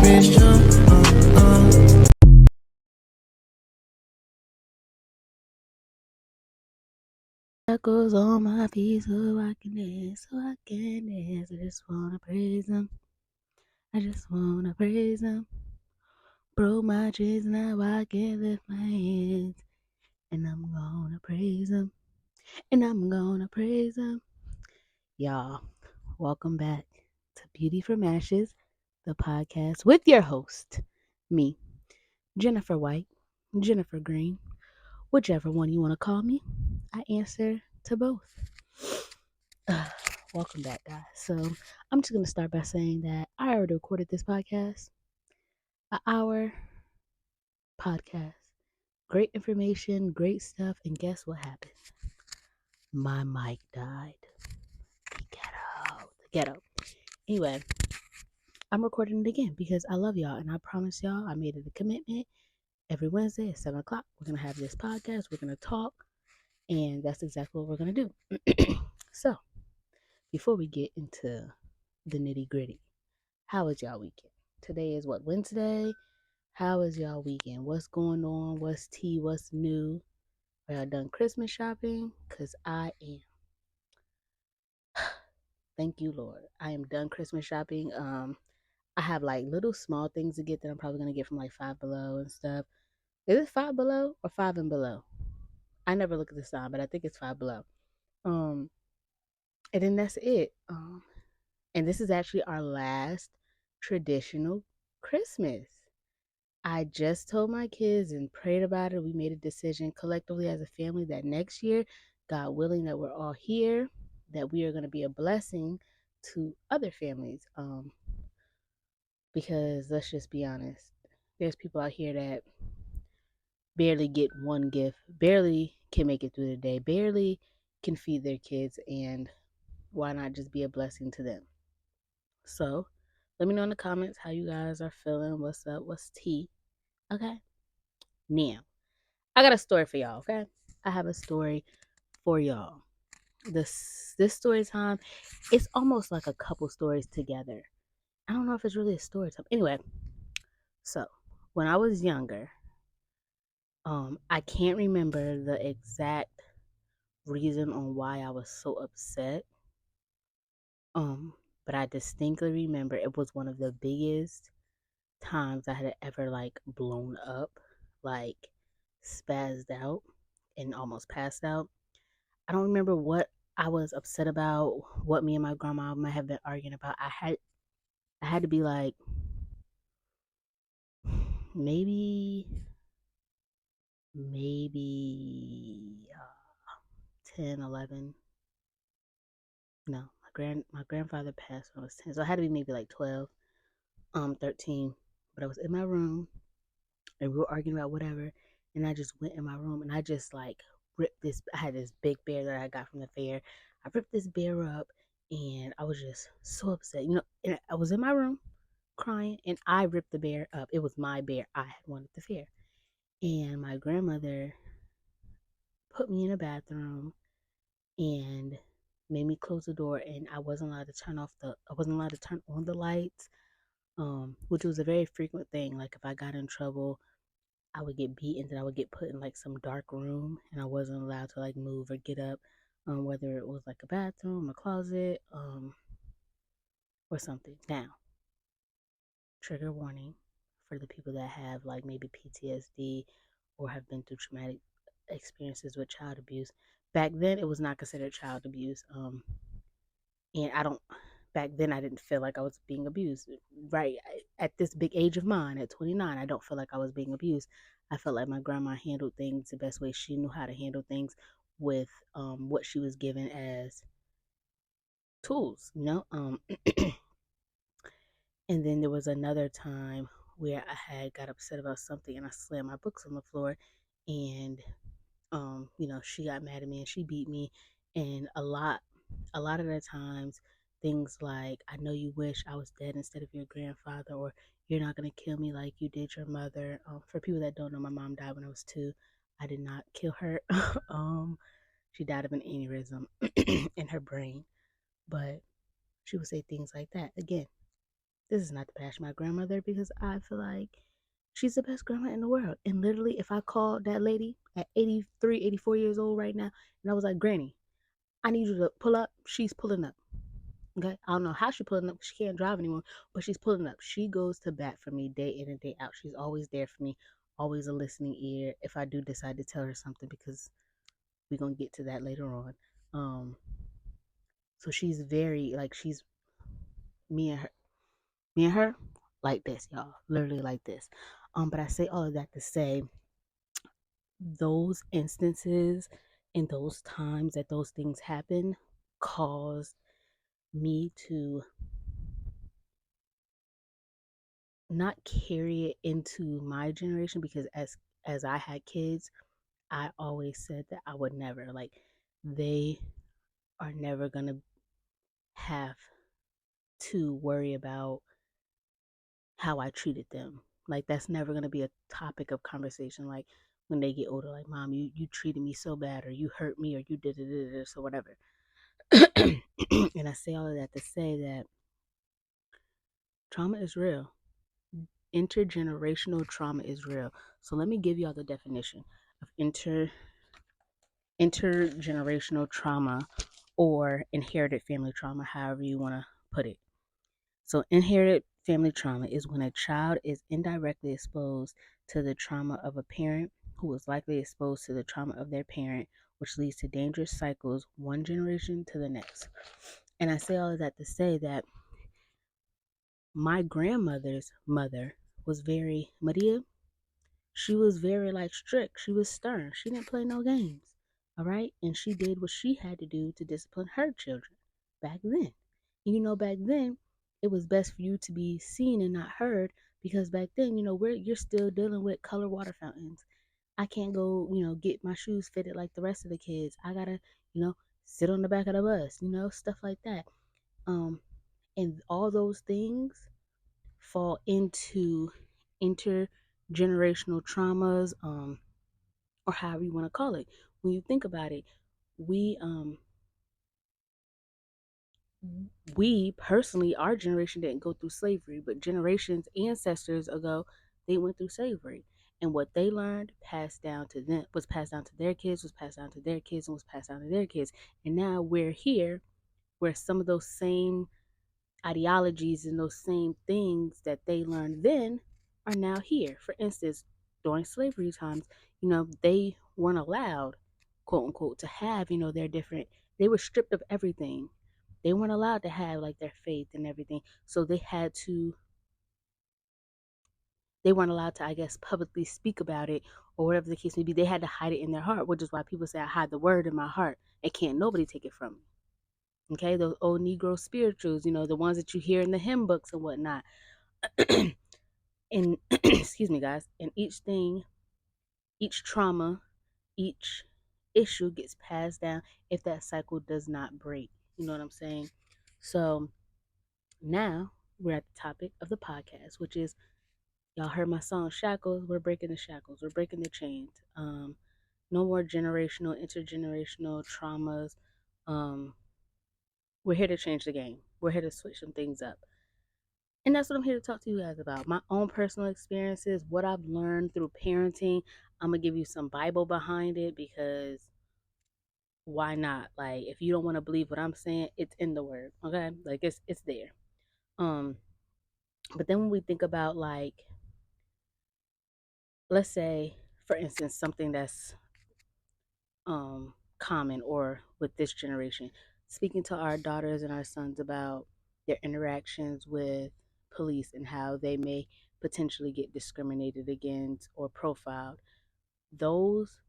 Shackles on my feet so I can dance, so I can dance. I just wanna praise him. I just wanna praise him. Broke my chains, now I can lift my hands. And I'm gonna praise him. And I'm gonna praise him. Y'all, welcome back to Beauty from Ashes, the podcast with your host, me, Jennifer White, Jennifer Green, whichever one you want to call me. I answer to both. Welcome back, guys. So I'm just going to start by saying that I already recorded this podcast, an hour podcast. Great information, great stuff. And guess what happened? My mic died. The ghetto. Anyway, I'm recording it again because I love y'all. And I promise y'all, I made it a commitment. Every Wednesday at 7 o'clock, we're going to have this podcast. We're going to talk. And that's exactly what we're going to do. So, before we get into the nitty gritty, how was y'all weekend? Today is what, Wednesday? How is y'all weekend? What's going on? What's tea? What's new? Are y'all done Christmas shopping? Because I am. Thank you, Lord. I am done Christmas shopping. I have like little small things to get that I'm probably going to get from like Five Below and stuff. Is it Five Below or Five and Below? I never look at the sign, but I think it's Five Below. And then that's it. And this is actually our last traditional Christmas. I just told my kids and prayed about it. We made a decision collectively as a family that next year, God willing, that we're all here, that we are going to be a blessing to other families. Because let's just be honest, there's people out here that barely get one gift, barely can make it through the day, barely can feed their kids, and why not just be a blessing to them? So let me know in the comments how you guys are feeling. What's up? What's tea? Okay. Now, I got a story for y'all, okay? I have a story for y'all. This story time, it's almost like a couple stories together. I don't know if it's really a story time. Anyway, so when I was younger, I can't remember the exact reason on why I was so upset. But I distinctly remember it was one of the biggest times I had ever like blown up, like spazzed out and almost passed out. I don't remember what I was upset about, what me and my grandma might have been arguing about. I had to be like maybe 10, 11. No, my grandfather passed when I was 10. So I had to be maybe like 12, 13. But I was in my room and we were arguing about whatever, and I just went in my room and I just like ripped this. I had this big bear that I got from the fair. I ripped this bear up and I was just so upset. And I was in my room crying and I ripped the bear up. It was my bear. I had won at the fair. And my grandmother put me in a bathroom and made me close the door, and I wasn't allowed to turn on the lights, which was a very frequent thing. Like if I got in trouble, I would get beaten, then I would get put in like some dark room and I wasn't allowed to like move or get up, whether it was like a bathroom, a closet, or something. Now, trigger warning for the people that have like maybe PTSD or have been through traumatic experiences with child abuse. Back then, it was not considered child abuse. And back then, I didn't feel like I was being abused. Right at this big age of mine, at 29, I don't feel like I was being abused. I felt like my grandma handled things the best way she knew how to handle things with what she was given as tools. And then there was another time where I had got upset about something and I slammed my books on the floor, and she got mad at me and she beat me. And a lot of the times, things like, I know you wish I was dead instead of your grandfather, or you're not going to kill me like you did your mother. For people that don't know, my mom died when I was 2. I did not kill her. She died of an aneurysm in her brain. But she would say things like that. Again, This is not to bash my grandmother because I feel like she's the best grandma in the world. And literally, if I called that lady at 83, 84 years old right now, and I was like, Granny, I need you to pull up, she's pulling up. Okay. I don't know how she's pulling up. She can't drive anymore, but she's pulling up. She goes to bat for me day in and day out. She's always there for me, always a listening ear if I do decide to tell her something, because we're going to get to that later on. Um, so she's very, like, she's me and her, me and her, like this, y'all, literally like this. But I say all of that to say those instances and those times that those things happen caused me to not carry it into my generation, because as I had kids, I always said that I would never, like, they are never going to have to worry about how I treated them. Like, that's never going to be a topic of conversation. Like, when they get older, like, Mom, you treated me so bad, or you hurt me, or you did this, or whatever. And I say all of that to say that trauma is real. Intergenerational trauma is real. So let me give y'all the definition of intergenerational trauma, or inherited family trauma, however you want to put it. So, inherited family trauma is when a child is indirectly exposed to the trauma of a parent who was likely exposed to the trauma of their parent, which leads to dangerous cycles one generation to the next. And I say all of that to say that my grandmother's mother was very, Maria, she was very, like, strict. She was stern. She didn't play no games. All right. And she did what she had to do to discipline her children back then. And back then, it was best for you to be seen and not heard, because back then, you're still dealing with color water fountains. I can't go, get my shoes fitted like the rest of the kids. I gotta, sit on the back of the bus, stuff like that. And all those things fall into intergenerational traumas, or however you want to call it. When you think about it, we we personally, our generation didn't go through slavery, but generations, ancestors ago, they went through slavery. And what they learned passed down to them, was passed down to their kids, was passed down to their kids, and was passed down to their kids. And now we're here where some of those same ideologies and those same things that they learned then are now here. For instance, during slavery times, they weren't allowed, quote unquote, to have, their different, they were stripped of everything. They weren't allowed to have, like, their faith and everything. So they weren't allowed to, I guess, publicly speak about it, or whatever the case may be. They had to hide it in their heart, which is why people say, I hide the word in my heart. And can't nobody take it from me. Okay, those old Negro spirituals, the ones that you hear in the hymn books and whatnot. And excuse me, guys. And each trauma, each issue gets passed down if that cycle does not break. You know what I'm saying? So now we're at the topic of the podcast, which is, y'all heard my song Shackles. We're breaking the shackles. We're breaking the chains. No more generational, intergenerational traumas. Um, we're here to change the game. We're here to switch some things up. And that's what I'm here to talk to you guys about. My own personal experiences, what I've learned through parenting. I'm going to give you some Bible behind it, because why not? Like, if you don't want to believe what I'm saying, it's in the word, okay? Like, it's there. Um but then when we think about, like, let's say, for instance, something that's common, or with this generation, speaking to our daughters and our sons about their interactions with police and how they may potentially get discriminated against or profiled. Those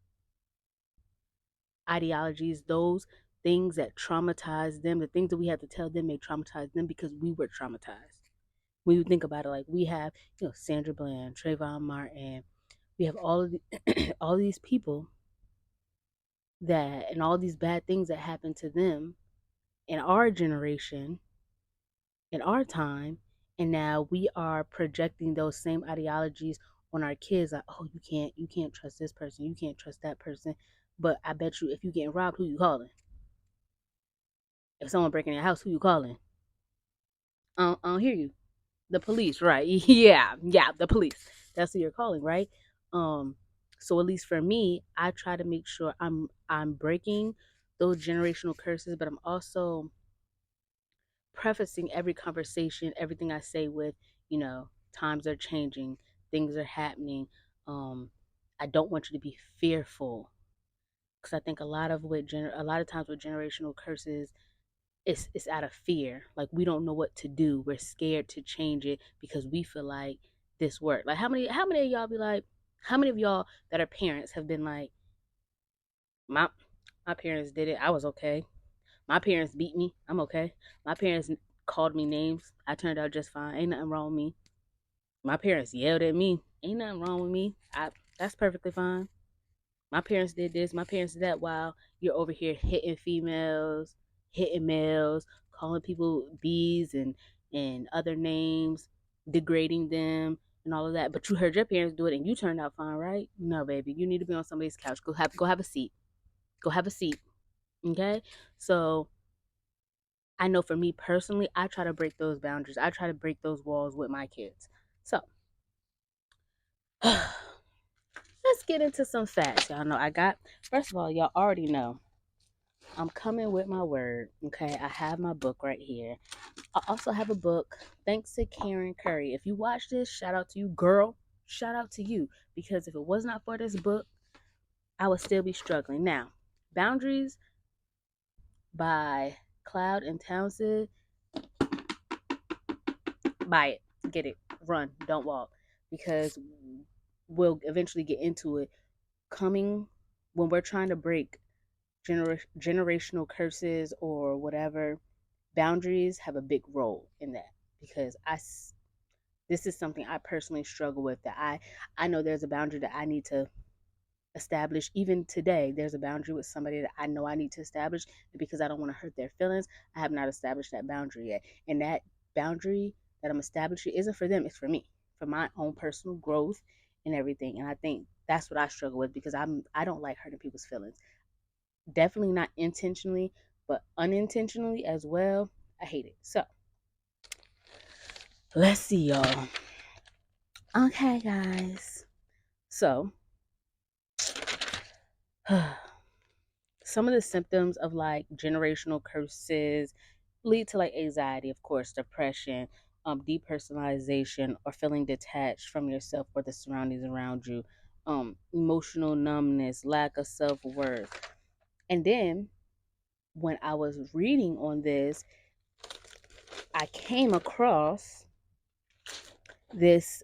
ideologies, those things that traumatize them, the things that we have to tell them may traumatize them because we were traumatized. When you think about it, like, we have, Sandra Bland, Trayvon Martin, we have all of all these people that, and all these bad things that happened to them in our generation, in our time, and now we are projecting those same ideologies on our kids, like, oh, you can't trust this person, you can't trust that person. But I bet you, if you getting robbed, who you calling? If someone breaking your house, who you calling? I don't hear you. The police, right? Yeah, yeah, the police. That's who you're calling, right? Um, so at least for me, I try to make sure I'm breaking those generational curses, but I'm also prefacing every conversation, everything I say with, times are changing, things are happening. Um, I don't want you to be fearful because I think a lot of times with generational curses, it's out of fear. Like we don't know what to do. We're scared to change it because we feel like this worked. Like how many of y'all be like, how many of y'all that are parents have been like, my my parents did it. I was okay. My parents beat me. I'm okay. My parents called me names. I turned out just fine. Ain't nothing wrong with me. My parents yelled at me. Ain't nothing wrong with me. That's perfectly fine. My parents did this. My parents did that. While you're over here hitting females, hitting males, calling people bees and other names, degrading them and all of that. But you heard your parents do it and you turned out fine, right? No, baby. You need to be on somebody's couch. Go have a seat. Go have a seat. Okay? So I know for me personally, I try to break those boundaries. I try to break those walls with my kids. So let's get into some facts. Y'all know first of all, y'all already know I'm coming with my word. Okay. I have my book right here. I also have a book. Thanks to Karen Curry. If you watch this, shout out to you, girl. Shout out to you. Because if it was not for this book, I would still be struggling. Now, Boundaries by Cloud and Townsend. Buy it, get it, run, don't walk, because we'll eventually get into it. Coming when we're trying to break generational curses or whatever, boundaries have a big role in that because this is something I personally struggle with. That I know there's a boundary that I need to establish. Even today there's a boundary with somebody that I know I need to establish, and because I don't want to hurt their feelings, I have not established that boundary yet. And that boundary that I'm establishing isn't for them, it's for me, for my own personal growth and everything. And I think that's what I struggle with because I don't like hurting people's feelings. Definitely not intentionally, but unintentionally as well. I hate it. So let's see, y'all. Okay, guys. So some of the symptoms of like generational curses lead to like anxiety, of course, depression, depersonalization, or feeling detached from yourself or the surroundings around you, emotional numbness, lack of self-worth. And then when I was reading on this, I came across this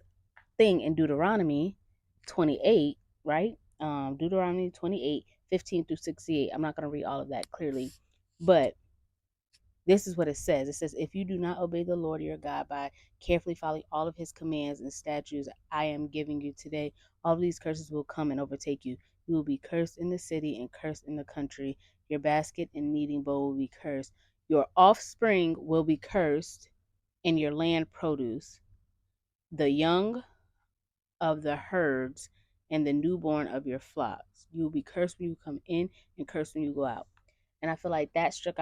thing in Deuteronomy 28, right? Deuteronomy 28, 15 through 68. I'm not going to read all of that clearly, but this is what it says. It says, if you do not obey the Lord your God by carefully following all of his commands and statutes I am giving you today, all of these curses will come and overtake you. You will be cursed in the city and cursed in the country. Your basket and kneading bowl will be cursed. Your offspring will be cursed in your land produce. The young of the herds and the newborn of your flocks. You will be cursed when you come in and cursed when you go out. And I feel like that stuck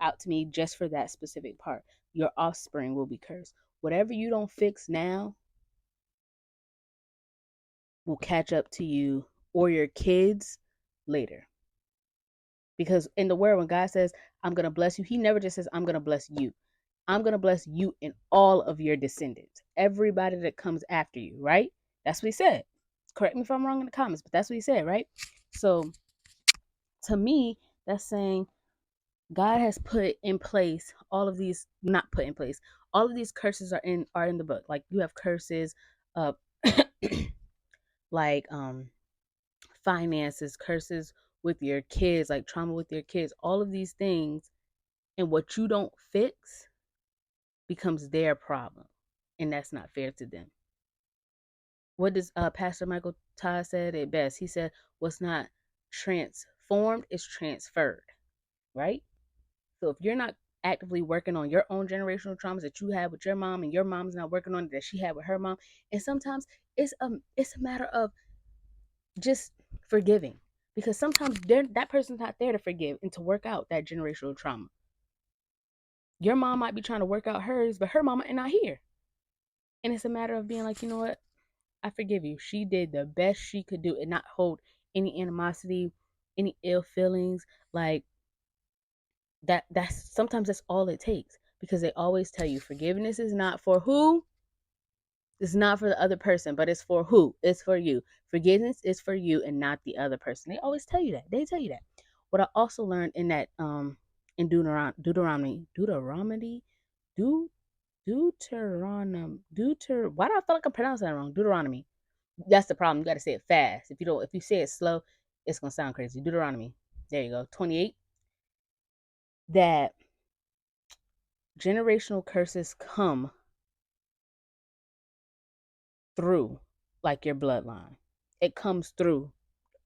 out to me just for that specific part. Your offspring will be cursed. Whatever you don't fix now will catch up to you or your kids later. Because in the word, when God says, I'm going to bless you, he never just says, I'm going to bless you. I'm going to bless you and all of your descendants, everybody that comes after you, right? That's what he said. Correct me if I'm wrong in the comments, but that's what he said, right? So to me, that's saying God has put in place all of these, not put in place, all of these curses are in the book. Like you have curses of like finances, curses with your kids, like trauma with your kids, all of these things, and what you don't fix becomes their problem. And that's not fair to them. What does Pastor Michael Todd said it best? He said, what's not transformed is transferred, right? So if you're not actively working on your own generational traumas that you had with your mom, and your mom's not working on it that she had with her mom, and sometimes it's a matter of just forgiving, because sometimes that person's not there to forgive and to work out that generational trauma. Your mom might be trying to work out hers, but her mama is not here. And it's a matter of being like, you know what? I forgive you. She did the best she could do and not hold any animosity, any ill feelings. Like that's sometimes that's all it takes. Because they always tell you forgiveness is not for who? It's not for the other person, but it's for who? It's for you. Forgiveness is for you and not the other person. They always tell you that. They tell you that. What I also learned in that in Deuteronomy, Deut- why do I feel like I'm pronouncing that wrong? Deuteronomy. That's the problem. You got to say it fast. If you say it slow, it's gonna sound crazy. Deuteronomy. There you go. 28. That generational curses come through like your bloodline. It comes through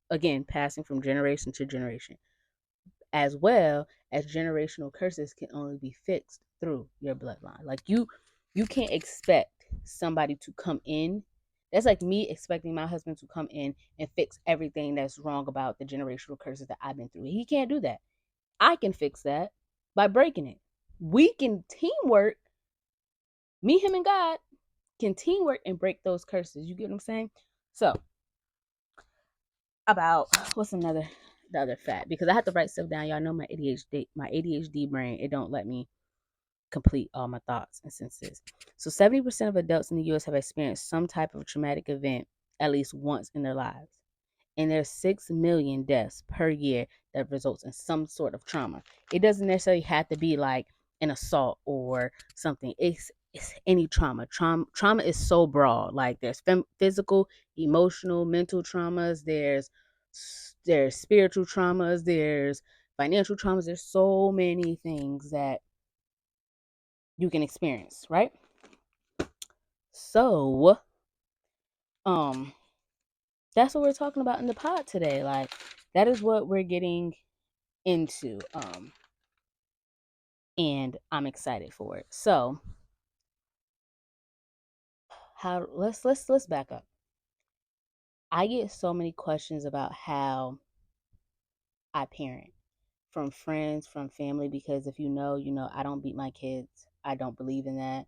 again, passing from generation to generation, as well as generational curses can only be fixed through your bloodline. Like you can't expect somebody to come in. That's like me expecting my husband to come in and fix everything that's wrong about the generational curses that I've been through. He can't do that. I can fix that by breaking it. We can teamwork, me, him, and God can teamwork and break those curses. You get what I'm saying? So, about what's the other fact? Because I have to write stuff down. Y'all know my ADHD brain, it don't let me complete all my thoughts and sentences. So 70% of adults in the US have experienced some type of traumatic event at least once in their lives. And there's 6 million deaths per year that results in some sort of trauma. It doesn't necessarily have to be like an assault or something. It's any trauma. Trauma is so broad. Like there's physical, emotional, mental traumas. There's spiritual traumas. There's financial traumas. There's so many things that you can experience, right? So, um, that's what we're talking about in the pod today. Like that is what we're getting into. And I'm excited for it. So, how let's back up. I get so many questions about how I parent from friends, from family, because if you know, you know, I don't beat my kids. I don't believe in that.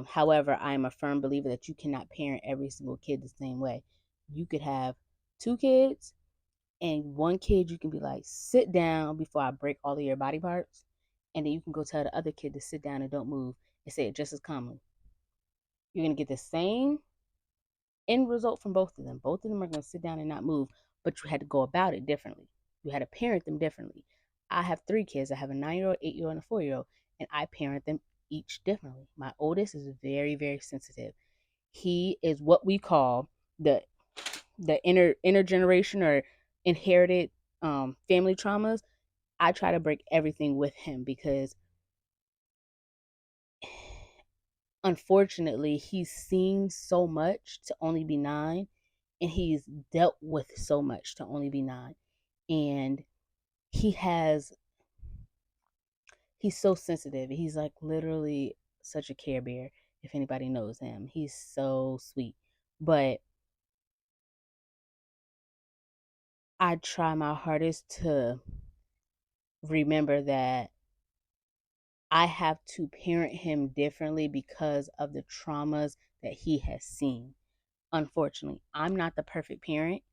However, I am a firm believer that you cannot parent every single kid the same way. You could have two kids, and one kid you can be like, sit down before I break all of your body parts. And then you can go tell the other kid to sit down and don't move and say it just as calmly. You're going to get the same end result from both of them. Both of them are going to sit down and not move, but you had to go about it differently. You had to parent them differently. I have three kids. I have a 9-year-old, 8-year-old, and a 4-year-old, and I parent them each differently. My oldest is very, very sensitive. He is what we call the intergeneration or inherited family traumas. I try to break everything with him because unfortunately he's seen so much to only be 9, and he's dealt with so much to only be 9, and he has he's so sensitive. He's like literally such a care bear. If anybody knows him, he's so sweet, but I try my hardest to remember that I have to parent him differently because of the traumas that he has seen. Unfortunately, I'm not the perfect parent,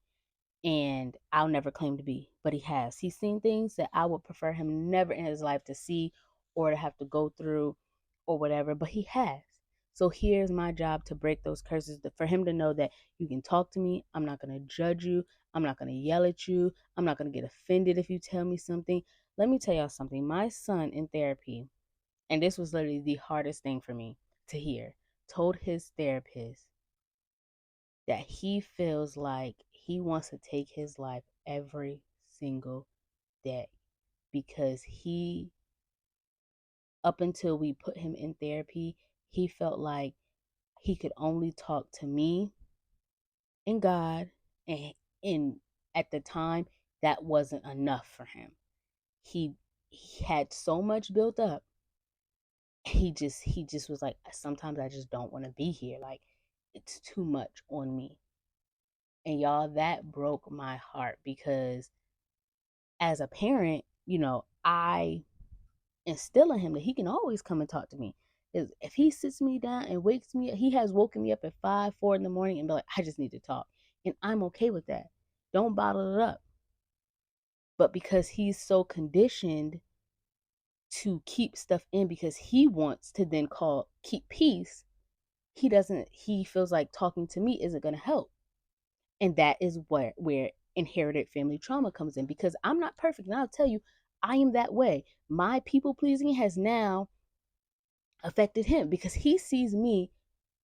and I'll never claim to be, but he has. He's seen things that I would prefer him never in his life to see or to have to go through or whatever, but he has. So here's my job to break those curses, for him to know that you can talk to me. I'm not going to judge you. I'm not going to yell at you. I'm not going to get offended if you tell me something. Let me tell y'all something. My son in therapy, and this was literally the hardest thing for me to hear, told his therapist that he feels like he wants to take his life every single day because up until we put him in therapy, he felt like he could only talk to me and God, and, and at the time, that wasn't enough for him. He had so much built up. He just was like, sometimes I just don't want to be here. Like, it's too much on me. And y'all, that broke my heart because as a parent, I instill in him that he can always come and talk to me. is if he sits me down and wakes me up, he has woken me up at 5, 4 in the morning and be like, I just need to talk. And I'm okay with that. Don't bottle it up. But because he's so conditioned to keep stuff in because he wants to then keep peace, he feels like talking to me isn't going to help. And that is where inherited family trauma comes in, because I'm not perfect. And I'll tell you, I am that way. My people pleasing has now affected him because he sees me.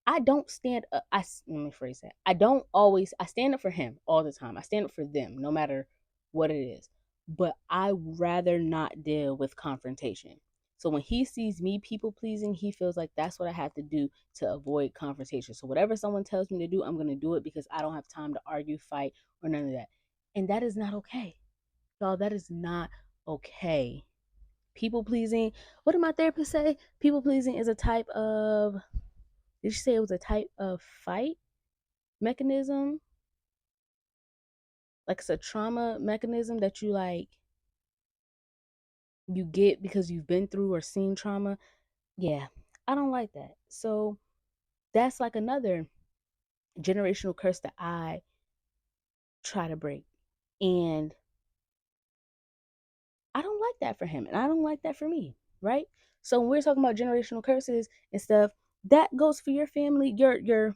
I don't stand up. Let me phrase that. I stand up for him all the time. I stand up for them no matter what it is. But I rather not deal with confrontation. So when he sees me people pleasing, he feels like that's what I have to do to avoid confrontation. So whatever someone tells me to do, I'm going to do it because I don't have time to argue, fight, or none of that. And that is not okay. Y'all, that is not okay. People pleasing, what did my therapist say? People pleasing is a type of, did she say it was a type of fight mechanism? Like it's a trauma mechanism that you get because you've been through or seen trauma. Yeah, I don't like that. So that's like another generational curse that I try to break. And I don't like that for him, and I don't like that for me, right? So when we're talking about generational curses and stuff, that goes for your family, your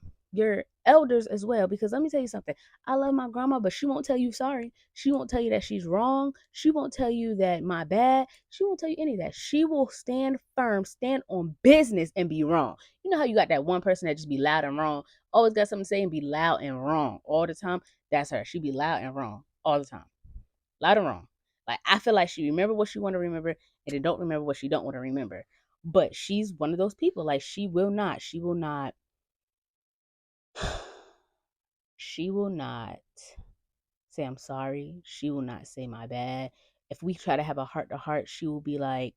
elders as well. Because let me tell you something. I love my grandma, but she won't tell you sorry. She won't tell you that she's wrong. She won't tell you that my bad. She won't tell you any of that. She will stand firm, stand on business, and be wrong. You know how you got that one person that just be loud and wrong, always got something to say and be loud and wrong all the time? That's her. She be loud and wrong all the time, loud and wrong. Like I feel like she remember what she want to remember and then don't remember what she don't want to remember. But she's one of those people. Like she will not she will not say I'm sorry. She will not say my bad. If we try to have a heart to heart, she will be like,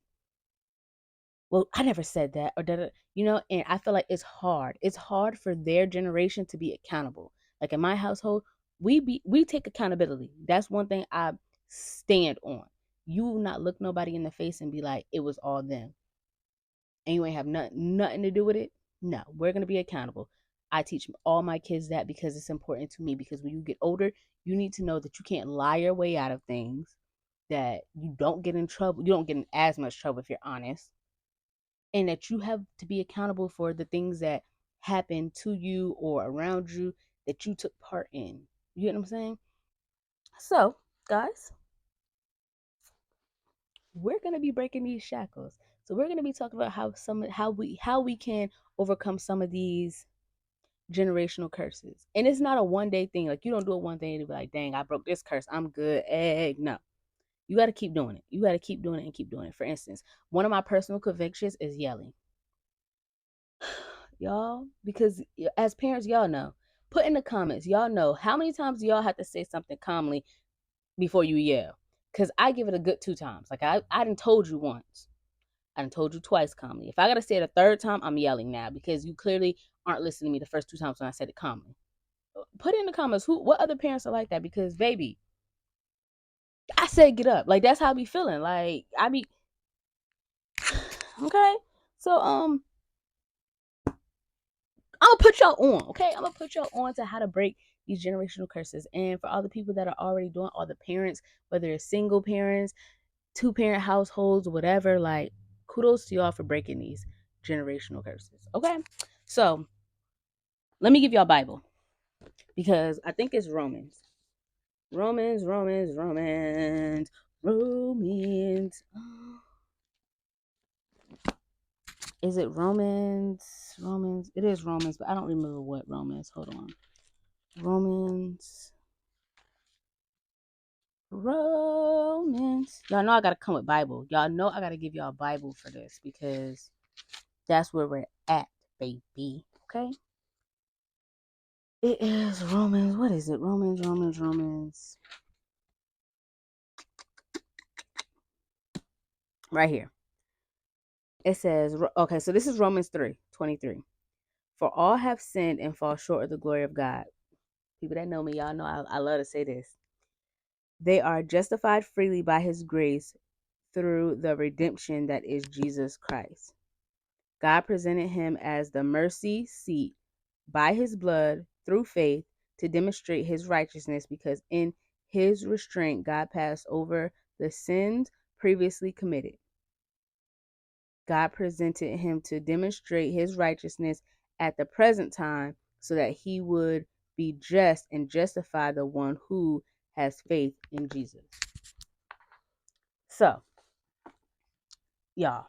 well, I never said that, or that, and I feel like it's hard. It's hard for their generation to be accountable. Like in my household, we take accountability. That's one thing I stand on. You will not look nobody in the face and be like, it was all them. And you ain't have nothing to do with it. No, we're gonna be accountable. I teach all my kids that because it's important to me. Because when you get older, you need to know that you can't lie your way out of things, that you don't get in trouble. You don't get in as much trouble if you're honest, and that you have to be accountable for the things that happen to you or around you that you took part in. You get what I'm saying? So, guys, we're going to be breaking these shackles. So we're going to be talking about how we can overcome some of these generational curses. And it's not a one day thing. Like you don't do it one day and be like, dang, I broke this curse, I'm good. No. You got to keep doing it. You got to keep doing it and keep doing it. For instance, one of my personal convictions is yelling. Y'all, because as parents, y'all know. Put in the comments, y'all know how many times y'all have to say something calmly before you yell. Because I give it a good 2 times. Like I done told you once. I done told you twice calmly. If I gotta say it a third time, I'm yelling now because you clearly aren't listening to me the first 2 times when I said it calmly. Put in the comments what other parents are like that, because baby, I said get up. Like that's how I be feeling. Like I be okay. So I'm gonna put y'all on, okay? I'm gonna put y'all on to how to break these generational curses. And for all the people that are already doing, all the parents, whether it's single parents, 2-parent households, whatever, like kudos to y'all for breaking these generational curses. Okay? So let me give y'all Bible because I think it's Romans. Romans. Is it Romans? Romans. It is Romans, but I don't remember what Romans. Hold on. Romans. Y'all know I gotta come with Bible. Y'all know I gotta give y'all Bible for this because that's where we're at, baby. Okay? It is Romans. What is it? Romans. Right here. It says, okay, so this is Romans 3:23. For all have sinned and fall short of the glory of God. People that know me, y'all know I love to say this. They are justified freely by his grace through the redemption that is Jesus Christ. God presented him as the mercy seat by his blood through faith to demonstrate his righteousness, because in his restraint, God passed over the sins previously committed. God presented him to demonstrate his righteousness at the present time so that he would be just and justify the one who has faith in Jesus. So, y'all,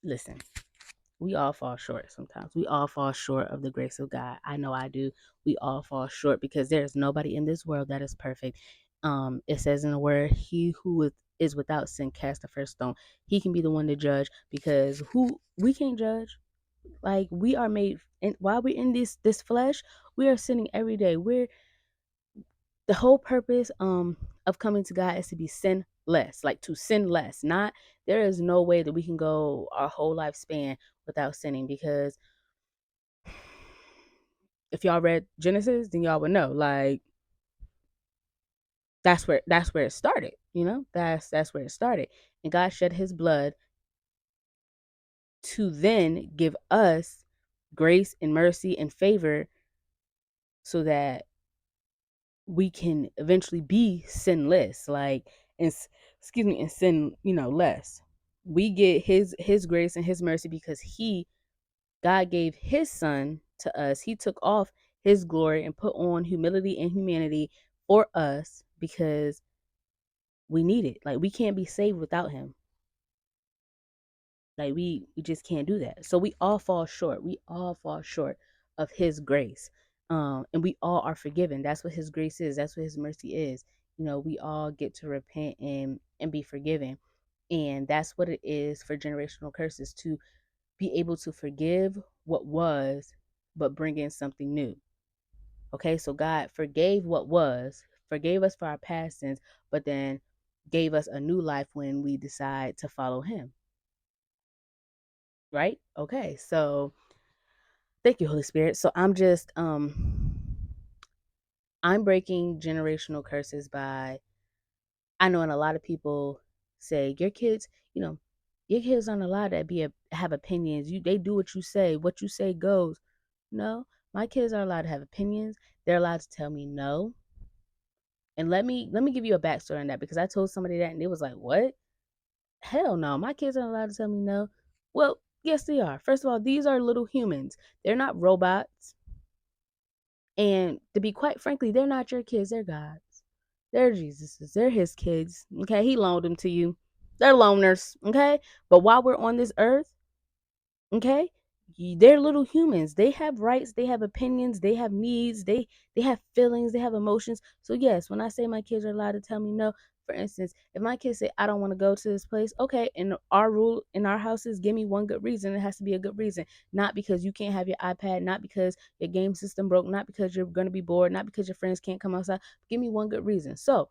listen. We all fall short sometimes. We all fall short of the grace of God. I know I do. We all fall short because there is nobody in this world that is perfect. It says in the word, he who is without sin cast the first stone. He can be the one to judge, because who we can't judge. Like, we are made, and while we're in this flesh, we are sinning every day. We're the whole purpose of coming to God is to be sinless, like to sin less. Not There is no way that we can go our whole lifespan without sinning, because if y'all read Genesis, then y'all would know, like, that's where it started. That's where it started. And God shed his blood to then give us grace and mercy and favor so that we can eventually be sinless, like, and excuse me, and sin, less. We get his grace and his mercy because God gave his son to us. He took off his glory and put on humility and humanity for us, because we need it. Like, we can't be saved without him. Like, we just can't do that. So we all fall short. We all fall short of his grace. And we all are forgiven. That's what his grace is. That's what his mercy is. We all get to repent and be forgiven. And that's what it is for generational curses, to be able to forgive what was, but bring in something new. Okay, so God forgave what was, forgave us for our past sins, but then gave us a new life when we decide to follow him. Right? Okay, so thank you, Holy Spirit. So I'm breaking generational curses by, I know, and a lot of people say your kids, your kids aren't allowed to have opinions. They do what you say goes. No, my kids are allowed to have opinions. They're allowed to tell me no. And let me give you a backstory on that, because I told somebody that and it was like, what? Hell no, my kids aren't allowed to tell me no. Well, yes, they are. First of all, these are little humans. They're not robots. And to be quite frankly, they're not your kids, they're God's. They're Jesus's. They're his kids. Okay, he loaned them to you. They're loners. Okay, but while we're on this earth, okay, they're little humans. They have rights, they have opinions, they have needs, they have feelings, they have emotions. So yes, when I say my kids are allowed to tell me no, for instance, if my kids say I don't want to go to this place, okay, and our rule in our house is give me one good reason. It has to be a good reason, not because you can't have your iPad, not because your game system broke, not because you're going to be bored, not because your friends can't come outside. Give me one good reason. So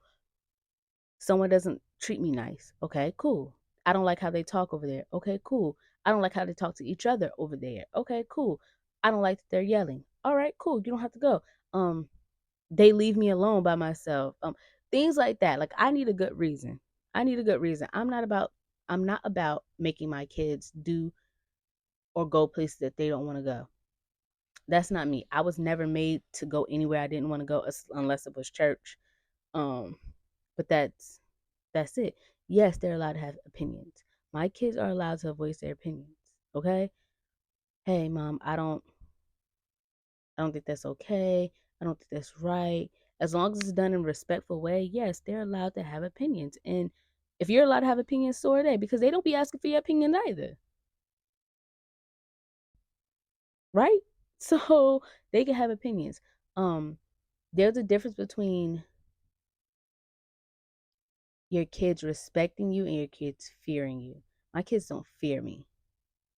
someone doesn't treat me nice. Okay, cool. I don't like how they talk over there. Okay, cool. I don't like how they talk to each other over there. Okay, cool. I don't like that they're yelling. All right, cool. You don't have to go. Um, they leave me alone by myself. Things like that. Like, I need a good reason. I need a good reason. I'm not about making my kids do or go places that they don't want to go. That's not me. I was never made to go anywhere I didn't want to go, unless it was church. Um, but that's it. Yes, they're allowed to have opinions. My kids are allowed to voice their opinions. Okay? Hey, mom, I don't think that's okay. I don't think that's right. As long as it's done in a respectful way, yes, they're allowed to have opinions. And if you're allowed to have opinions, so are they, because they don't be asking for your opinion either. Right? So they can have opinions. Um, there's a difference between your kids respecting you and your kids fearing you. My kids don't fear me.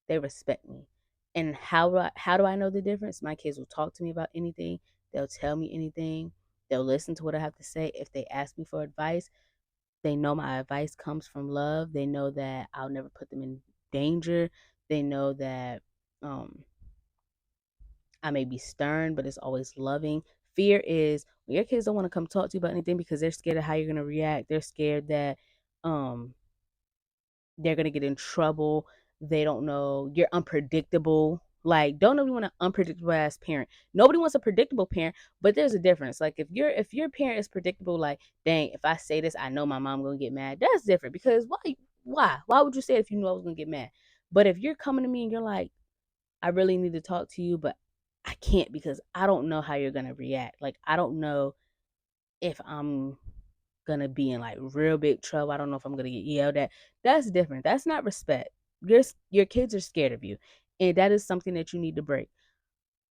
They respect me. And how do I know the difference? My kids will talk to me about anything. They'll tell me anything. They'll listen to what I have to say. If they ask me for advice, they know my advice comes from love. They know that I'll never put them in danger. They know that um, I may be stern, but it's always loving. Fear is when your kids don't want to come talk to you about anything because they're scared of how you're gonna react. They're scared that um, they're gonna get in trouble. They don't know, you're unpredictable. Like, don't nobody want an unpredictable ass parent. Nobody wants a predictable parent, but there's a difference. Like, if your parent is predictable, like, dang, if I say this, I know my mom gonna get mad. That's different, because why would you say it if you knew I was gonna get mad? But if you're coming to me and you're like, I really need to talk to you, but I can't because I don't know how you're gonna react. Like, I don't know if I'm gonna be in like real big trouble. I don't know if I'm gonna get yelled at. That's different. That's not respect. Your kids are scared of you, and that is something that you need to break.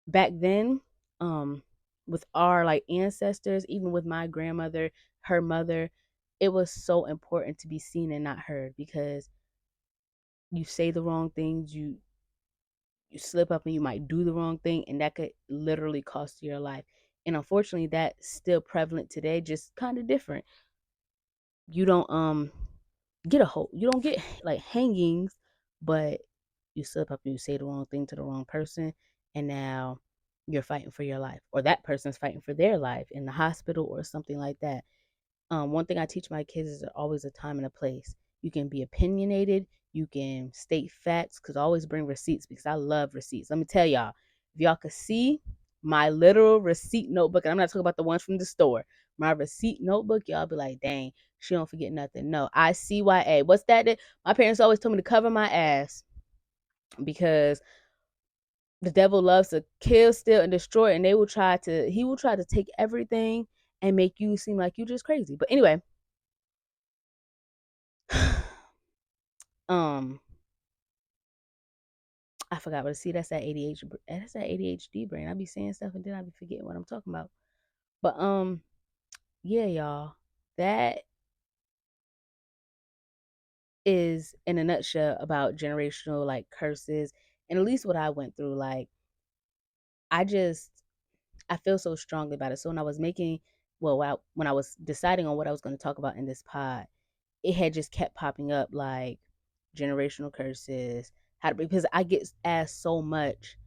Back then, um, with our like ancestors, even with my grandmother, her mother, it was so important to be seen and not heard, because you say the wrong things, you slip up and you might do the wrong thing, and that could literally cost you your life. And unfortunately, that's still prevalent today, just kind of different. You don't get a hold, you don't get like hangings, but you slip up and you say the wrong thing to the wrong person, and now you're fighting for your life, or that person's fighting for their life in the hospital or something like that. One thing I teach my kids is always a time and a place. You can be opinionated, you can state facts, because I always bring receipts, because I love receipts. Let me tell y'all, if y'all could see my literal receipt notebook, and I'm not talking about the ones from the store, my receipt notebook, y'all be like, dang, she don't forget nothing. No, ICYA. What's that? My parents always told me to cover my ass, because the devil loves to kill, steal, and destroy, and he will try to take everything and make you seem like you just crazy. But anyway, um, I forgot what to see. That's that ADHD. That's that ADHD brain. I be saying stuff and then I be forgetting what I'm talking about. But yeah, y'all, that is in a nutshell about generational like curses, and at least what I went through. Like, I just I feel so strongly about it. So when I was making, well, when I was deciding on what I was going to talk about in this pod, it had just kept popping up, like generational curses, how to, because I get asked so much,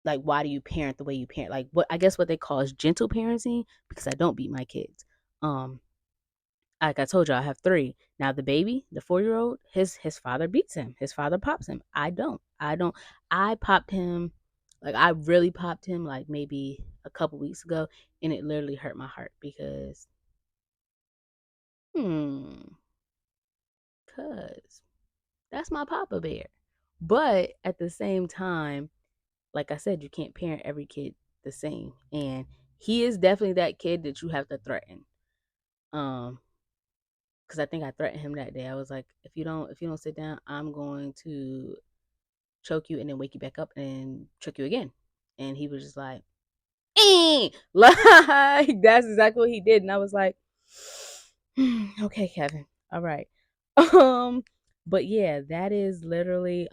like, why do you parent the way you parent? Like, what I guess what they call is gentle parenting, because I don't beat my kids. Um, like I told you, I have three. Now the baby, the 4-year old, his father beats him. His father pops him. I don't. I don't. I popped him, like I really popped him, like maybe a couple weeks ago, and it literally hurt my heart, because hmm, cause that's my papa bear. But at the same time, like I said, you can't parent every kid the same, and he is definitely that kid that you have to threaten. Um, because I think I threatened him that day. I was like, if you don't sit down, I'm going to choke you and then wake you back up and choke you again. And he was just like, eh! Like, that's exactly what he did. And I was like, okay, Kevin, all right. Um, but yeah, that is literally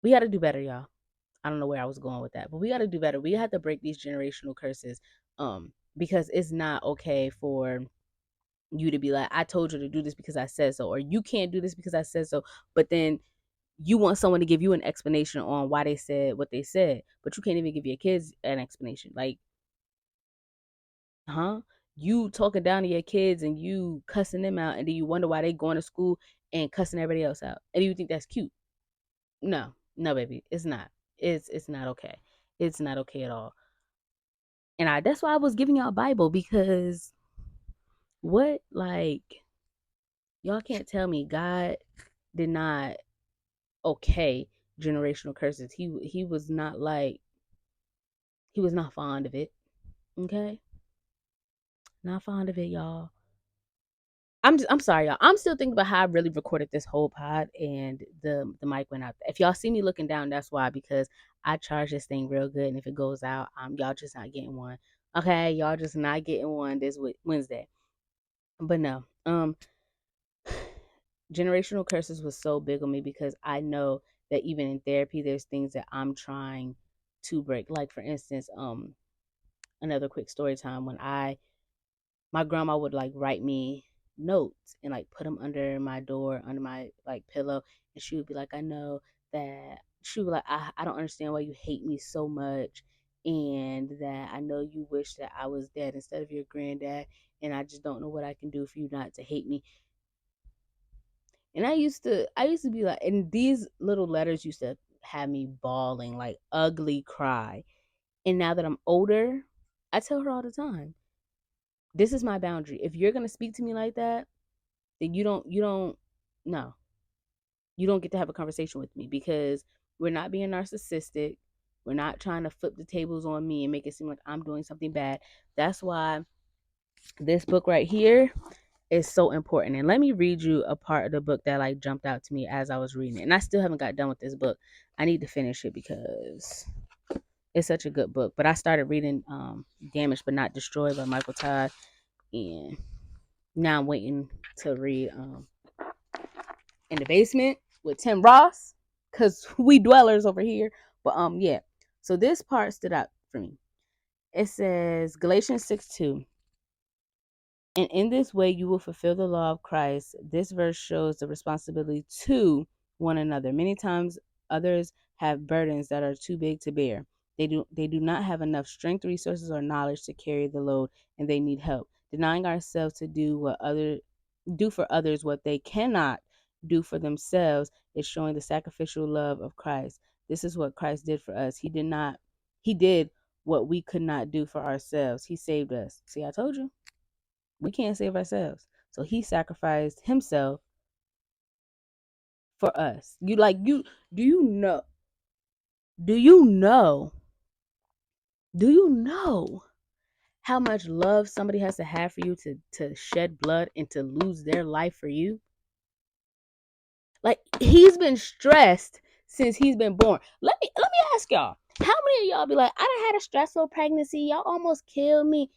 we got to do better, y'all. I don't know where I was going with that, but we got to do better. We have to break these generational curses, because it's not okay for you to be like, I told you to do this because I said so, or you can't do this because I said so. But then you want someone to give you an explanation on why they said what they said, but you can't even give your kids an explanation. Like, huh? You talking down to your kids and you cussing them out, and then you wonder why they going to school and cussing everybody else out, and you think that's cute. No, no, baby, it's not. It's not okay. It's not okay at all. And that's why I was giving y'all Bible, because what, like, y'all can't tell me God did not okay generational curses. He was not like, he was not fond of it. Okay, not fond of it, y'all. I'm sorry, y'all. I'm still thinking about how I really recorded this whole pod, and the mic went out. If y'all see me looking down, that's why, because I charge this thing real good, and if it goes out, y'all just not getting one. Okay, y'all just not getting one this Wednesday. But no, generational curses was so big on me, because I know that even in therapy, there's things that I'm trying to break. Like, for instance, another quick story time, when my grandma would like write me notes and like put them under my door, under my like pillow, and she would be like, I know that, she would like, I don't understand why you hate me so much, and that I know you wish that I was dead instead of your granddad, and I just don't know what I can do for you not to hate me. And I used to be like, and these little letters used to have me bawling, like ugly cry. And now that I'm older, I tell her all the time, this is my boundary. If you're gonna speak to me like that, then no, you don't get to have a conversation with me, because we're not being narcissistic. We're not trying to flip the tables on me and make it seem like I'm doing something bad. That's why this book right here is so important. And let me read you a part of the book that like jumped out to me as I was reading it. And I still haven't got done with this book. I need to finish it because it's such a good book. But I started reading Damaged but Not Destroyed by Michael Todd, and now I'm waiting to read In the Basement with Tim Ross, because we dwellers over here. But yeah. So this part stood out for me. It says Galatians 6:2. And in this way, you will fulfill the law of Christ. This verse shows the responsibility to one another. Many times, others have burdens that are too big to bear. They do not have enough strength, resources, or knowledge to carry the load, and they need help. Denying ourselves to do for others what they cannot do for themselves is showing the sacrificial love of Christ. This is what Christ did for us. He did what we could not do for ourselves. He saved us. See, I told you. We can't save ourselves. So he sacrificed himself for us. Do you know? Do you know? Do you know how much love somebody has to have for you to shed blood and to lose their life for you? Like, he's been stressed since he's been born. Let me ask y'all. How many of y'all be like, I done had a stressful pregnancy. Y'all almost killed me.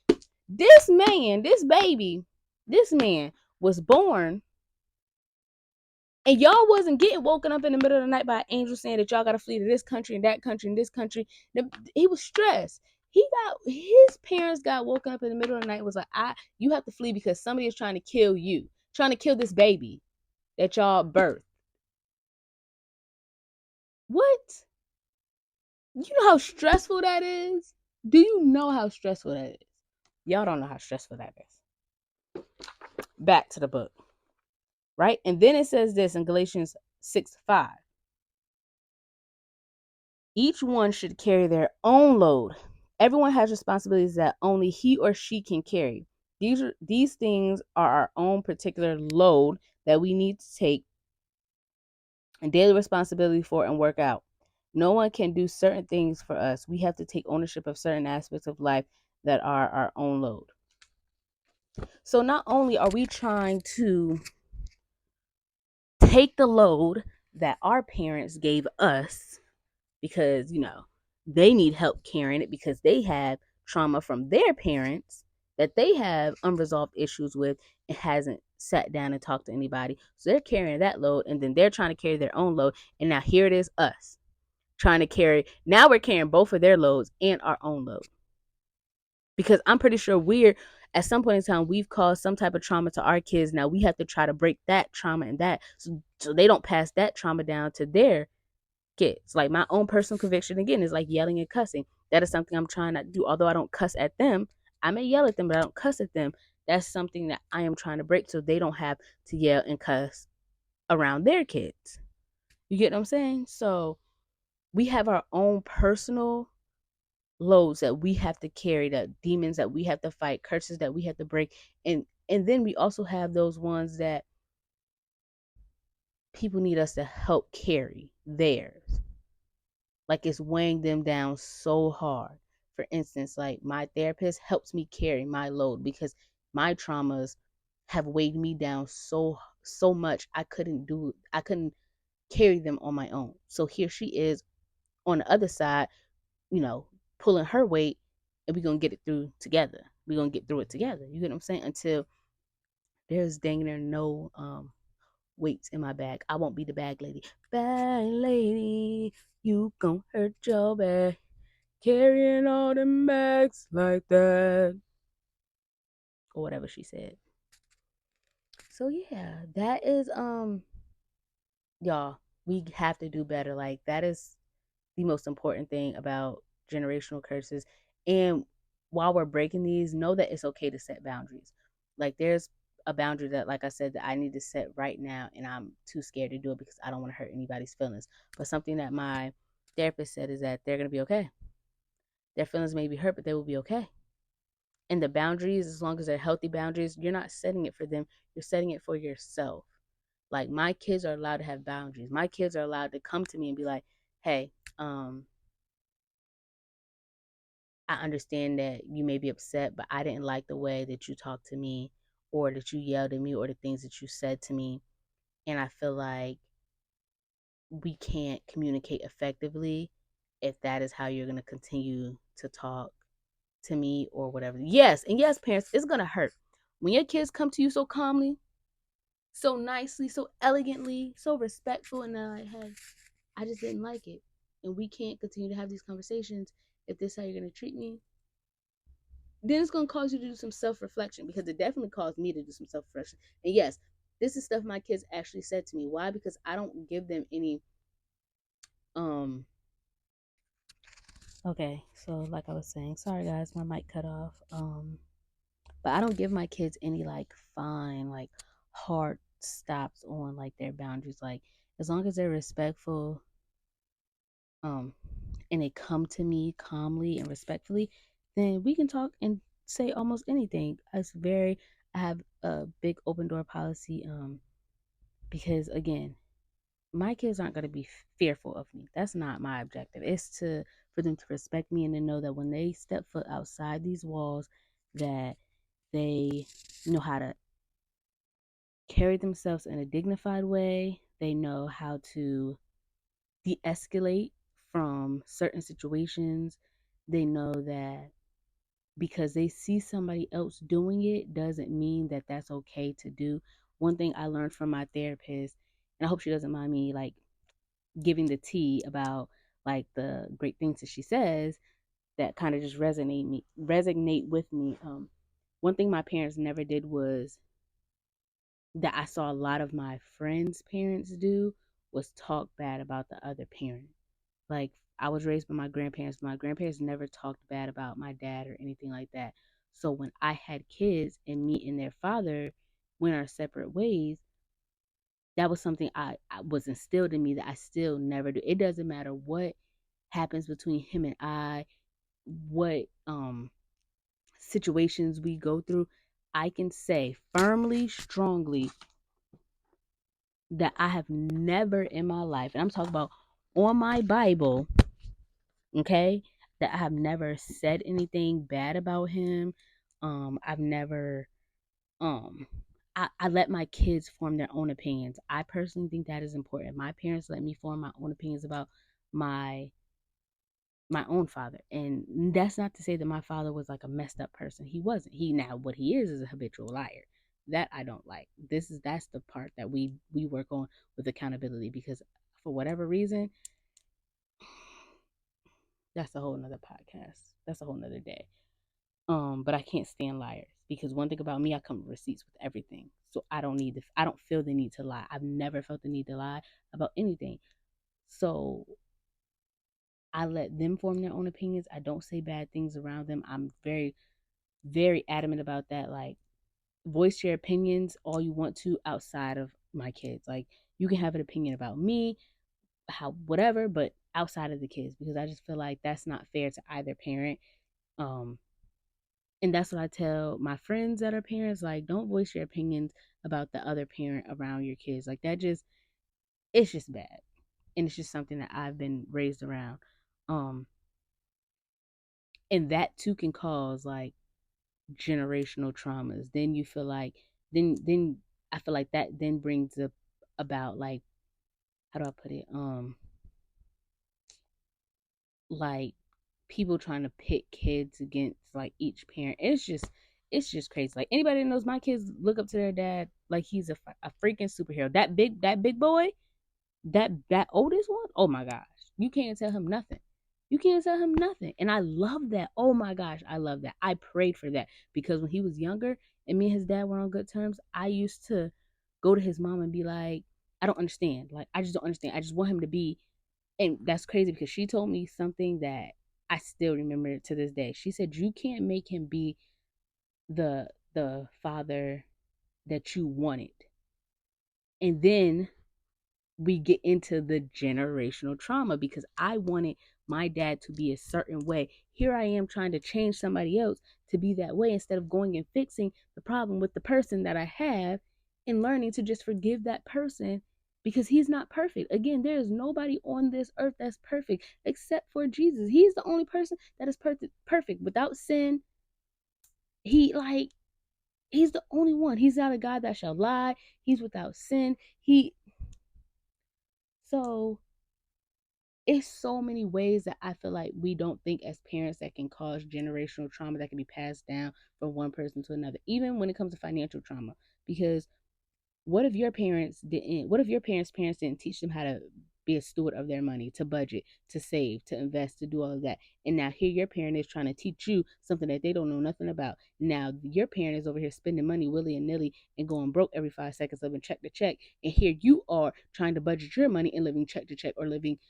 This man, this baby, this man was born, and y'all wasn't getting woken up in the middle of the night by an angel saying that y'all got to flee to this country and that country and this country. He was stressed. His parents got woken up in the middle of the night and was like, you have to flee because somebody is trying to kill you, trying to kill this baby that y'all birthed. What? You know how stressful that is? Do you know how stressful that is? Y'all don't know how stressful that is. Back to the book, right? And then it says this in Galatians 6:5. Each one should carry their own load. Everyone has responsibilities that only he or she can carry. These things are our own particular load that we need to take and daily responsibility for and work out. No one can do certain things for us. We have to take ownership of certain aspects of life that are our own load. So not only are we trying to take the load that our parents gave us, because, they need help carrying it because they have trauma from their parents that they have unresolved issues with and hasn't sat down and talked to anybody. So they're carrying that load, and then they're trying to carry their own load. And now here it is, us trying to carry. Now we're carrying both of their loads and our own load. Because I'm pretty sure at some point in time, we've caused some type of trauma to our kids. Now we have to try to break that trauma and that so they don't pass that trauma down to their kids. Like, my own personal conviction, again, is like yelling and cussing. That is something I'm trying not to do. Although I don't cuss at them, I may yell at them, but I don't cuss at them. That's something that I am trying to break so they don't have to yell and cuss around their kids. You get what I'm saying? So we have our own personal loads that we have to carry, the demons that we have to fight, curses that we have to break, and then we also have those ones that people need us to help carry theirs. Like, it's weighing them down so hard. For instance, like, my therapist helps me carry my load because my traumas have weighed me down so much. I couldn't carry them on my own. So here she is on the other side, pulling her weight, and we're gonna get it through together. We're gonna get through it together. You get what I'm saying? Until there's dang near no weights in my bag. I won't be the bag lady. Bag lady, you gon' hurt your back carrying all them bags like that, or whatever she said. So yeah, that is y'all, we have to do better. Like, that is the most important thing about generational curses. And while we're breaking these, know that it's okay to set boundaries. Like, there's a boundary that, like I said, that I need to set right now, and I'm too scared to do it because I don't want to hurt anybody's feelings. But something that my therapist said is that they're going to be okay. Their feelings may be hurt, but they will be okay. And the boundaries, as long as they're healthy boundaries, you're not setting it for them, you're setting it for yourself. Like, my kids are allowed to have boundaries. My kids are allowed to come to me and be like, hey, I understand that you may be upset, but I didn't like the way that you talked to me, or that you yelled at me, or the things that you said to me. And I feel like we can't communicate effectively if that is how you're going to continue to talk to me or whatever. Yes, and yes, parents, it's going to hurt. When your kids come to you so calmly, so nicely, so elegantly, so respectful, and they're like, hey, I just didn't like it. And we can't continue to have these conversations if this is how you're going to treat me. Then it's going to cause you to do some self-reflection, because it definitely caused me to do some self-reflection. And yes, this is stuff my kids actually said to me. Why? Because I don't give them any okay, so like I was saying, sorry guys, my mic cut off. But I don't give my kids any like fine, like hard stops on like their boundaries. Like, as long as they're respectful, um, and they come to me calmly and respectfully, then we can talk and say almost anything. I have a big open door policy, because again, my kids aren't going to be fearful of me. That's not my objective. It's to for them to respect me and to know that when they step foot outside these walls, that they know how to carry themselves in a dignified way. They know how to de-escalate from certain situations. They know that because they see somebody else doing it doesn't mean that that's okay to do. One thing I learned from my therapist, and I hope she doesn't mind me like giving the tea about like the great things that she says, that kind of just resonate with me. One thing my parents never did was, that I saw a lot of my friends' parents do, was talk bad about the other parent. Like, I was raised by my grandparents, but my grandparents never talked bad about my dad or anything like that. So when I had kids and me and their father went our separate ways, that was something I was instilled in me that I still never do. It doesn't matter what happens between him and I, what situations we go through. I can say firmly, strongly, that I have never in my life, and I'm talking about on my Bible, okay, that I have never said anything bad about him. I've never um I let my kids form their own opinions. I personally think that is important. My parents let me form my own opinions about my my own father. And that's not to say that my father was like a messed up person. He wasn't. He now what he is a habitual liar. That I don't like. That's the part that we work on with accountability, because for whatever reason, that's a whole nother podcast. That's a whole nother day. But I can't stand liars, because one thing about me, I come with receipts with everything. So I don't feel the need to lie. I've never felt the need to lie about anything. So I let them form their own opinions. I don't say bad things around them. I'm very, very adamant about that. Like, voice your opinions all you want to outside of my kids. Like, you can have an opinion about me, how whatever, but outside of the kids, because I just feel like that's not fair to either parent. Um, and that's what I tell my friends that are parents. Like, don't voice your opinions about the other parent around your kids. Like, that just, it's just bad, and it's just something that I've been raised around. Um, and that too can cause like generational traumas. Then you feel like then I feel like that then brings up about like, how do I put it? Like, people trying to pit kids against like each parent. It's just crazy. Like, anybody that knows my kids look up to their dad like he's a freaking superhero. That big boy, that oldest one, oh my gosh, you can't tell him nothing. You can't tell him nothing. And I love that. Oh my gosh, I love that. I prayed for that, because when he was younger and me and his dad were on good terms, I used to go to his mom and be like, I don't understand. Like, I just don't understand. I just want him to be. And that's crazy, because she told me something that I still remember to this day. She said, you can't make him be the father that you wanted. And then we get into the generational trauma because I wanted my dad to be a certain way. Here I am trying to change somebody else to be that way instead of going and fixing the problem with the person that I have and learning to just forgive that person because he's not perfect. Again, there is nobody on this earth that's perfect except for Jesus. He's the only person that is perfect without sin. He like he's the only one. He's not a God that shall lie. He's without sin. He so it's so many ways that I feel like we don't think as parents that can cause generational trauma that can be passed down from one person to another, even when it comes to financial trauma. Because what if your parents didn't teach them how to be a steward of their money, to budget, to save, to invest, to do all of that? And now here your parent is trying to teach you something that they don't know nothing about. Now your parent is over here spending money willy and nilly and going broke every 5 seconds, living check to check. And here you are trying to budget your money and living check to check, or living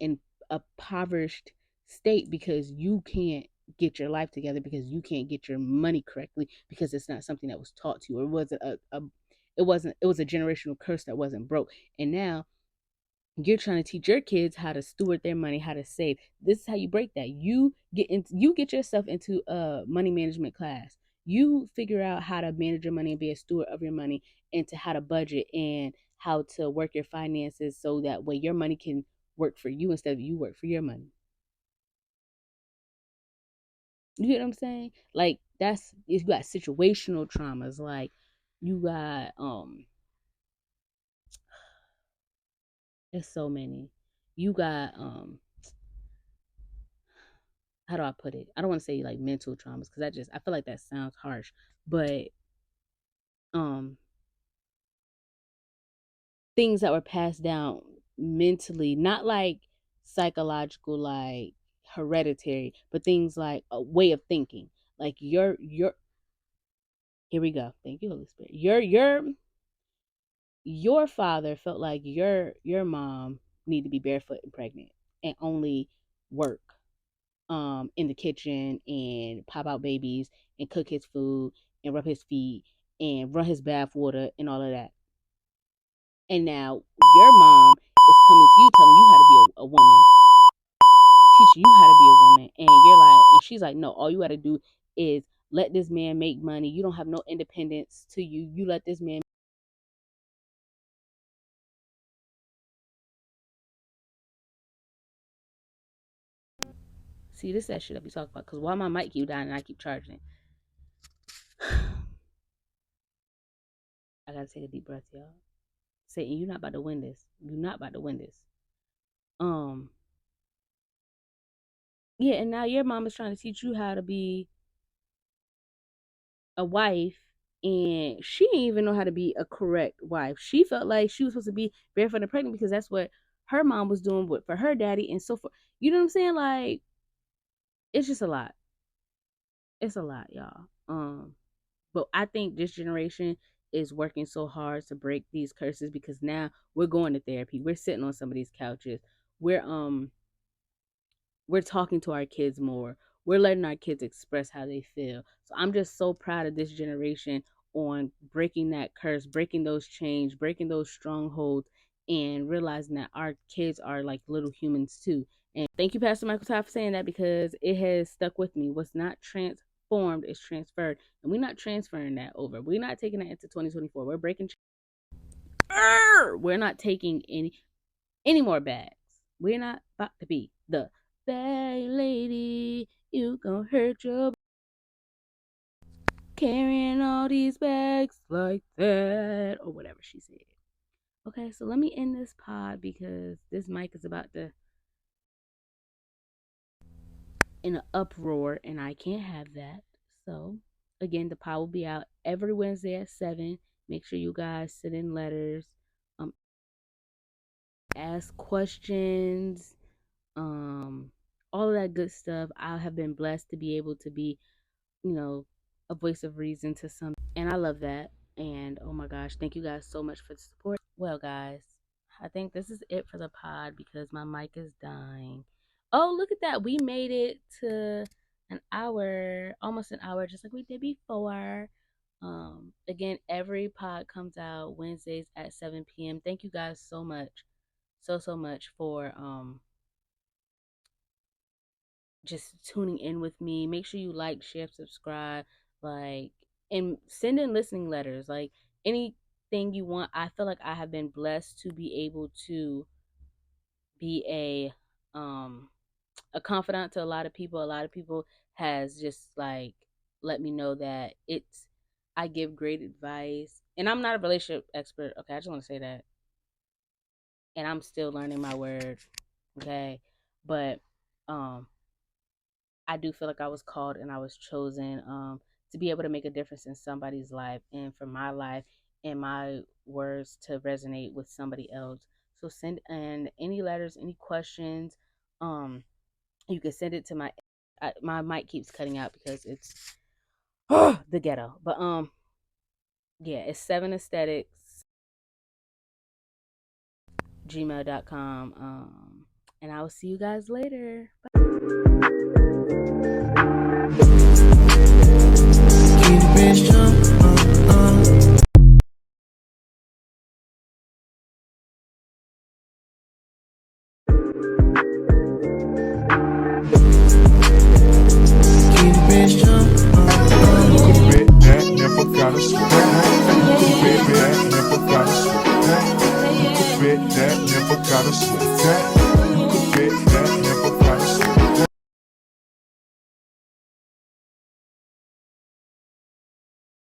in a impoverished state because you can't get your life together, because you can't get your money correctly, because it's not something that was taught to you, or it was a generational curse that wasn't broke. And now you're trying to teach your kids how to steward their money, how to save. This is how you break that. You get yourself into a money management class. You figure out how to manage your money and be a steward of your money, and to how to budget and how to work your finances so that way your money can work for you instead of you work for your money. You get what I'm saying? Like that's you got situational traumas, like you got there's so many. You got how do I put it? I don't want to say like mental traumas because I feel like that sounds harsh, but um things that were passed down mentally, not like psychological, like hereditary, but things like a way of thinking. Like your here we go. Thank you, Holy Spirit. Your father felt like your mom needed to be barefoot and pregnant and only work in the kitchen and pop out babies and cook his food and rub his feet and run his bath water and all of that. And now your mom is coming to you telling you how to be a woman, teaching you how to be a woman, and you're like, and she's like, no, all you got to do is let this man make money. You don't have no independence to you. You let this man. See, this that shit I be talking about. Cause why my mic keep dying and I keep charging it. I gotta take a deep breath, y'all. Satan, you're not about to win this. You're not about to win this. Um, yeah, and now your mom is trying to teach you how to be a wife, and she didn't even know how to be a correct wife. She felt like she was supposed to be barefoot and pregnant because that's what her mom was doing for her daddy and so forth. You know what I'm saying? Like, it's just a lot. It's a lot, y'all. But I think this generation is working so hard to break these curses because now we're going to therapy. We're sitting on some of these couches. We're um we're talking to our kids more. We're letting our kids express how they feel. So I'm just so proud of this generation on breaking that curse, breaking those chains, breaking those strongholds, and realizing that our kids are like little humans too. And thank you, Pastor Michael Todd, for saying that because it has stuck with me. What's not transformed is transferred. And we're not transferring that over. We're not taking that into 2024. We're breaking. We're not taking any more bags. We're not about to be the bag lady. You gonna hurt your carrying all these bags like that, or whatever she said. Okay, so let me end this pod because this mic is about to in an uproar, and I can't have that. So again, the pod will be out every Wednesday at 7. Make sure you guys send in letters, ask questions, all of that good stuff. I have been blessed to be able to be, you know, a voice of reason to some, and I love that. And oh my gosh, thank you guys so much for the support. Well, guys, I think this is it for the pod because my mic is dying. Oh, look at that. We made it to an hour, almost an hour, just like we did before. Again, every pod comes out Wednesdays at 7 p.m. Thank you guys so much, so much for just tuning in with me. Make sure you like, share, subscribe, like, and send in listening letters. Like anything you want. I feel like I have been blessed to be able to be a confidant to a lot of people. A lot of people has just like let me know that I give great advice. And I'm not a relationship expert. Okay, I just want to say that. And I'm still learning my word. Okay. But I do feel like I was called and I was chosen to be able to make a difference in somebody's life and for my life and my words to resonate with somebody else. So send in any letters, any questions. You can send it to my mic keeps cutting out because it's the ghetto. But yeah, it's 7aesthetics gmail.com. And I will see you guys later. Bye. Never gotta sweat. Never gotta sweat. Never gotta sweat.